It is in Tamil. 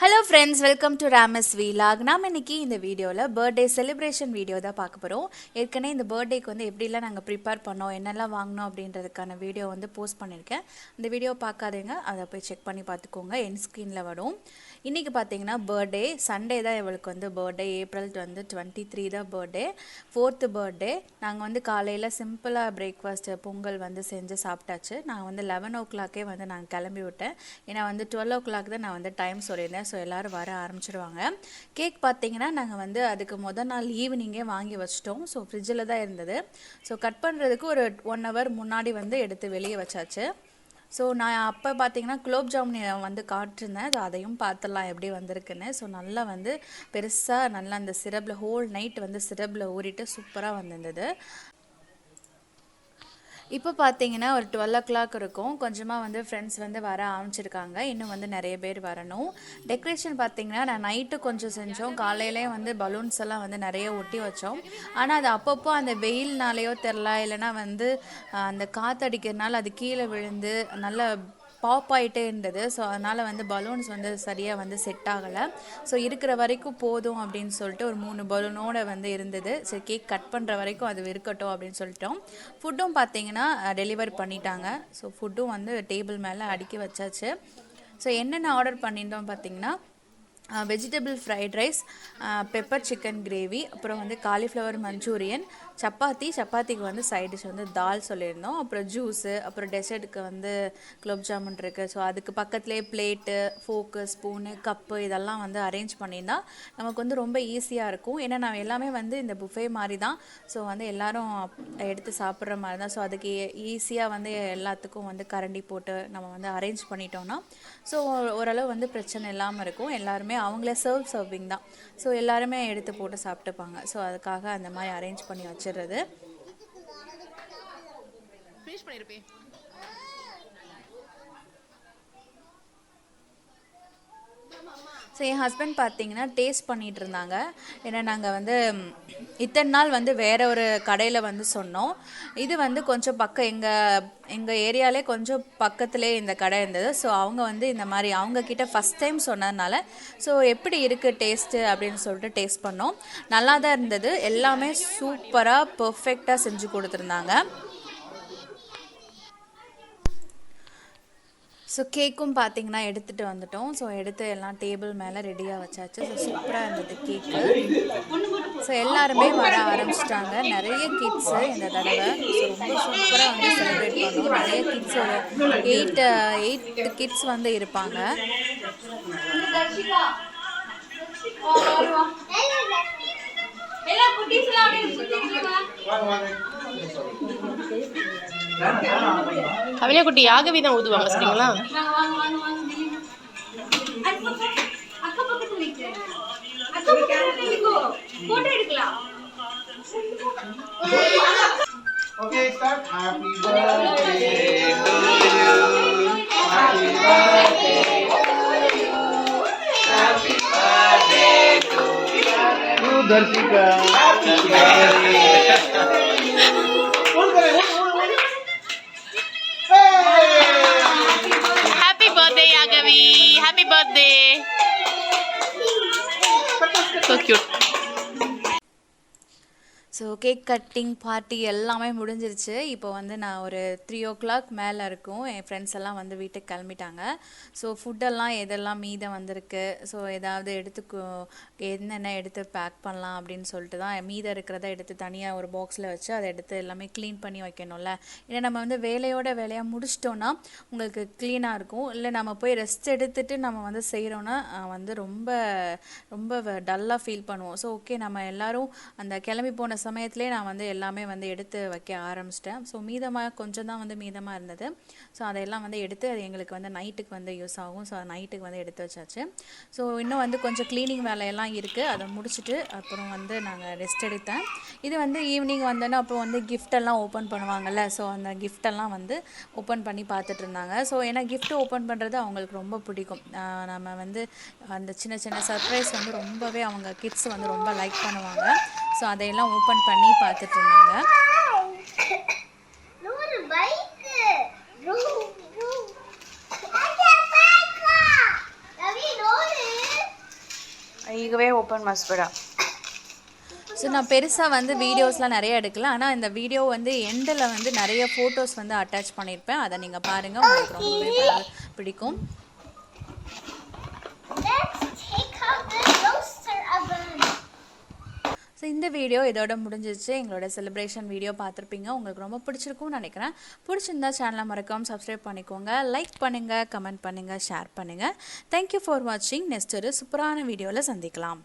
Hello friends, welcome to Ramy's vlog. நாம் இன்னைக்கு இந்த வீடியோல பர்த்டே செலிப்ரேஷன் வீடியோ தான் பார்க்க போறோம். ஏற்கனவே இந்த பர்த்டேக்கு வந்து எப்படிலாம் நாங்க ப்ரிப்பேர் பண்ணோம், என்னெல்லாம் வாங்குனோம் அப்படின்றதுக்கான வீடியோ வந்து போஸ்ட் பண்ணிருக்கேன். இந்த வீடியோ பார்க்காதீங்க, அதை போய் செக் பண்ணி பார்த்துக்கோங்க. என் ஸ்கிரீன்ல வரும். இன்னைக்கு பாத்தீங்கன்னா பர்த்டே சண்டே தான் இவளுக்கு வந்து பர்த்டே. ஏப்ரல் வந்து 23 தான் பர்த்டே. 4th birthday. நாங்க வந்து காலையில சிம்பிளா பிரேக்ஃபாஸ்ட் பொங்கல் வந்து செஞ்சு சாப்பிட்டாச்சு. நான் வந்து 11 o'clock வந்து நான் கிளம்பி விட்டேன். ஏன்னா வந்து 12 o'clock தான் நான் வந்து டைம் சொல்லியிருந்தேன். ஸோ எல்லோரும் வர ஆரம்பிச்சிடுவாங்க. கேக் பார்த்தீங்கன்னா நாங்கள் வந்து அதுக்கு முதல் நாள் ஈவினிங்கே வாங்கி வச்சிட்டோம். ஸோ ஃப்ரிட்ஜில் தான் இருந்தது. ஸோ கட் பண்ணுறதுக்கு ஒரு 1 hour முன்னாடி வந்து எடுத்து வெளியே வச்சாச்சு. ஸோ நான் அப்போ பார்த்தீங்கன்னா குலோப் ஜாமுன் வந்து காட்டிருந்தேன். அதையும் பார்த்துடலாம் எப்படி வந்திருக்குன்னு. ஸோ நல்லா வந்து பெருசாக நல்லா அந்த சிரப்பில் ஹோல் நைட் வந்து சிரப்பில் ஊறிட்டு சூப்பராக வந்திருந்தது. இப்போ பார்த்தீங்கன்னா ஒரு 12 o'clock இருக்கும். கொஞ்சமாக வந்து ஃப்ரெண்ட்ஸ் வந்து வர ஆரம்பிச்சிருக்காங்க. இன்னும் வந்து நிறைய பேர் வரணும். டெக்கரேஷன் பார்த்தீங்கன்னா நான் நைட்டு கொஞ்சம் செஞ்சோம். காலையிலே வந்து பலூன்ஸ் எல்லாம் வந்து நிறைய ஒட்டி வச்சோம். ஆனால் அது அப்பப்போ அந்த வெயில்னாலேயோ தெரில, இல்லைனா வந்து அந்த காற்றடிக்கிறதுனால அது கீழே விழுந்து நல்ல பாப் ஆகிட்டே இருந்தது. ஸோ அதனால் வந்து பலூன்ஸ் வந்து சரியாக வந்து செட் ஆகலை. ஸோ இருக்கிற வரைக்கும் போதும் அப்படின்னு சொல்லிட்டு ஒரு 3 பலூனோடு வந்து இருந்தது. சரி கேக் கட் பண்ணுற வரைக்கும் அது இருக்கட்டும் அப்படின்னு சொல்லிட்டோம். ஃபுட்டும் பார்த்தீங்கன்னா டெலிவர் பண்ணிட்டாங்க. ஸோ ஃபுட்டும் வந்து டேபிள் மேலே அடுக்கி வச்சாச்சு. ஸோ என்னென்ன ஆர்டர் பண்ணியிருந்தோம் பார்த்தீங்கன்னா vegetable fried rice, pepper chicken gravy, அப்புறம் வந்து காலிஃப்ளவர் மஞ்சூரியன், சப்பாத்திக்கு வந்து சைட் டிஷ் வந்து தால் சொல்லியிருந்தோம். அப்புறம் ஜூஸு, அப்புறம் டெசர்ட்டுக்கு வந்து குலோப் ஜாமுன் இருக்குது. ஸோ அதுக்கு பக்கத்துலேயே பிளேட்டு, ஃபோக்கு, ஸ்பூனு, கப்பு இதெல்லாம் வந்து அரேஞ்ச் பண்ணியிருந்தா நமக்கு வந்து ரொம்ப ஈஸியாக இருக்கும். ஏன்னா நான் எல்லாமே வந்து இந்த புஃபே மாதிரி தான். ஸோ வந்து எல்லோரும் எடுத்து சாப்பிட்ற மாதிரி தான். ஸோ அதுக்கு ஈஸியாக வந்து எல்லாத்துக்கும் வந்து கரண்டி போட்டு நம்ம வந்து அரேஞ்ச் பண்ணிட்டோம்னா ஸோ ஓரளவு வந்து பிரச்சனை இல்லாமல் இருக்கும். எல்லாருமே அவங்களே சர்விங் தான். ஸோ எல்லாருமே எடுத்து போட்டு சாப்பிட்டுப்பாங்க. ஸோ அதுக்காக அந்த மாதிரி அரேஞ்ச் பண்ணி வச்சிடுறது. ஸோ என் ஹஸ்பண்ட் பார்த்தீங்கன்னா டேஸ்ட் பண்ணிகிட்டு இருந்தாங்க. ஏன்னா நாங்கள் வந்து இத்தனை நாள் வந்து வேற ஒரு கடையில் வந்து சொன்னோம். இது வந்து கொஞ்சம் பக்கம் எங்கள் ஏரியாலே கொஞ்சம் பக்கத்துலேயே இந்த கடை இருந்தது. ஸோ அவங்க வந்து இந்த மாதிரி அவங்கக்கிட்ட ஃபஸ்ட் டைம் சொன்னதுனால ஸோ எப்படி இருக்குது டேஸ்ட்டு அப்படின்னு சொல்லிட்டு டேஸ்ட் பண்ணோம். நல்லா தான் இருந்தது. எல்லாமே சூப்பராக பர்ஃபெக்டாக செஞ்சு கொடுத்துருந்தாங்க. ஸோ கேக்கும் பார்த்தீங்கன்னா எடுத்துகிட்டு வந்துட்டோம். ஸோ எடுத்து எல்லாம் டேபிள் மேலே ரெடியாக வச்சாச்சு. ஸோ சூப்பராக இருந்தது கேக்கு. ஸோ எல்லாருமே வர ஆரம்பிச்சிட்டாங்க. நிறைய கிட்ஸு இந்த தடவை. ஸோ ரொம்ப சூப்பராக வந்து செலிப்ரேட் பண்ணோம். நிறைய கிட்ஸ் ஒரு 8 கிட்ஸ் வந்து இருப்பாங்க. கவியா குட்டி ஆகவே தான் ஊதுவாங்க சரிங்களா? Okay, start. Happy birthday to you. Happy birthday to you. Happy birthday to you. Darshika. Happy birthday, Agavi. Happy birthday. So cute. So cake cutting party எல்லாமே முடிஞ்சிருச்சு. இப்போ வந்து நான் ஒரு 3 o'clock மேலே இருக்கும். என் ஃப்ரெண்ட்ஸ் எல்லாம் வந்து வீட்டுக்கு கிளம்பிட்டாங்க. ஸோ ஃபுட்டெல்லாம் எதெல்லாம் மீதம் வந்திருக்கு, ஸோ ஏதாவது என்னென்ன எடுத்து பேக் பண்ணலாம் அப்படின்னு சொல்லிட்டு தான் மீதம் இருக்கிறத எடுத்து தனியாக ஒரு பாக்ஸில் வச்சு அதை எடுத்து எல்லாமே க்ளீன் பண்ணி வைக்கணும்ல. ஏன்னா நம்ம வந்து வேலையாக முடிச்சிட்டோன்னா உங்களுக்கு க்ளீனாக இருக்கும். இல்லை நம்ம போய் ரெஸ்ட் எடுத்துகிட்டு நம்ம வந்து செய்கிறோன்னா வந்து ரொம்ப ரொம்ப டல்லாக ஃபீல் பண்ணுவோம். ஸோ ஓகே நம்ம எல்லோரும் அந்த கிளம்பி போன சமயத்துலேயே நான் வந்து எல்லாமே வந்து எடுத்து வைக்க ஆரம்பிச்சிட்டேன். ஸோ கொஞ்சம் தான் வந்து மீதமாக இருந்தது. ஸோ அதையெல்லாம் வந்து எடுத்து அது எங்களுக்கு வந்து நைட்டுக்கு வந்து யூஸ் ஆகும். ஸோ நைட்டுக்கு வந்து எடுத்து வச்சாச்சு. ஸோ இன்னும் வந்து கொஞ்சம் க்ளீனிங் வேலையெல்லாம் இருக்குது. அதை முடிச்சுட்டு அப்புறம் வந்து நாங்கள் ரெஸ்ட் எடுத்தேன். இது வந்து ஈவினிங் வந்தோன்னா அப்புறம் வந்து கிஃப்டெல்லாம் ஓப்பன் பண்ணுவாங்கள்ல. ஸோ அந்த கிஃப்டெல்லாம் வந்து ஓப்பன் பண்ணி பார்த்துட்டு இருந்தாங்க. ஸோ ஏன்னா கிஃப்ட் ஓப்பன் பண்ணுறது அவங்களுக்கு ரொம்ப பிடிக்கும். நம்ம வந்து அந்த சின்ன சின்ன சர்ப்ரைஸ் வந்து ரொம்பவே அவங்க கிட்ஸ் வந்து ரொம்ப லைக் பண்ணுவாங்க. ஸோ அதையெல்லாம் ஓப்பன் பண்ணி பார்த்துட்டு இருந்தாங்க. ಈಗವೇ ಓಪನ್ ಮಾಡಿಸ್ಬೇಡ. ஸோ நான் பெருசாக வந்து வீடியோஸ்லாம் நிறைய எடுக்கல, ஆனால் இந்த வீடியோ வந்து எண்டில் வந்து நிறைய ஃபோட்டோஸ் வந்து அட்டாச் பண்ணியிருப்பேன். அதை நீங்கள் பாருங்கள், உங்களுக்கு ரொம்பவே பிடிக்கும். ஸோ இந்த வீடியோ இதோட முடிஞ்சிச்சு. எங்களோட செலிப்ரேஷன் வீடியோ பார்த்துருப்பீங்க, உங்களுக்கு ரொம்ப பிடிச்சிருக்கும்னு நினைக்கிறேன். பிடிச்சிருந்தா சேனலை மறக்காமல் சப்ஸ்கிரைப் பண்ணிக்கோங்க, லைக் பண்ணுங்கள், கமெண்ட் பண்ணுங்கள், ஷேர் பண்ணுங்கள். தேங்க்யூ ஃபார் வாட்சிங். நெக்ஸ்ட் ஒரு சூப்பரான வீடியோவில் சந்திக்கலாம்.